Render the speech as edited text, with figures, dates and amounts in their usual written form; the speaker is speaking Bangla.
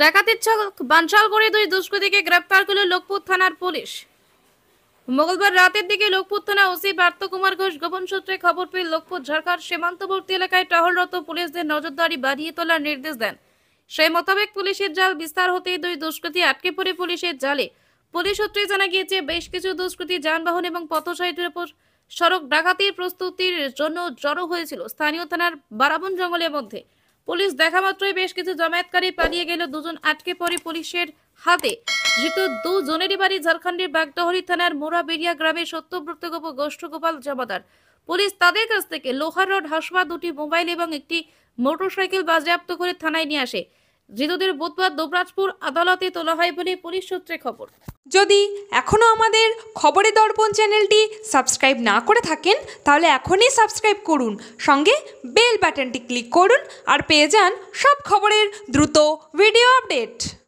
ডাকাতির ছক বানচাল করে দুই দুষ্কৃতীকে গ্রেপ্তার করল লোকপুর থানার পুলিশ। মঙ্গলবার রাতের দিকে লোকপুর থানা ওসি পার্থ কুমার ঘোষ গোপন সূত্রে খবর পেয়ে লোকপুর ঝাড়খণ্ড সীমান্তবর্তী এলাকায় টহলরত পুলিশদের নজরদারি বাড়িয়ে তোলার নির্দেশ দেন। সেই মোতাবেক পুলিশের জাল বিস্তার হতেই দুই দুষ্কৃতী আটকে পড়ে পুলিশের জালে। পুলিশ সূত্রে জানা গিয়েছে, বেশ কিছু দুষ্কৃতী যানবাহন এবং পথচারীদের উপর সড়ক ডাকাতির প্রস্তুতির জন্য জড়ো হয়েছিল স্থানীয় থানার বারাবন জঙ্গলের মধ্যে। পুলিশ দেখা মাত্রই বেশ কিছু জমায়েতকারী পালিয়ে গেল। দুজন আটকে পড়ে পুলিশের হাতে। ধৃত দুজনেরই বাড়ি ঝাড়খণ্ডের বাগডহরি থানার মোরাবেড়িয়া গ্রামের সত্যব্রত গোষ্ঠগোপাল জমাদার। পুলিশ তাদের কাছ থেকে লোহার রড, হাসপা, দুটি মোবাইল এবং একটি মোটরসাইকেল বাজেয়াপ্ত করে থানায় নিয়ে আসে। ধৃতদের বুধবার দুবরাজপুর আদালতে তোলা হয় বলে পুলিশ সূত্রে খবর। যদি এখনও আমাদের খবরের দর্পণ চ্যানেলটি সাবস্ক্রাইব না করে থাকেন তাহলে এখনই সাবস্ক্রাইব করুন, সঙ্গে বেল বাটনটি ক্লিক করুন আর পেয়ে যান সব খবরের দ্রুত ভিডিও আপডেট।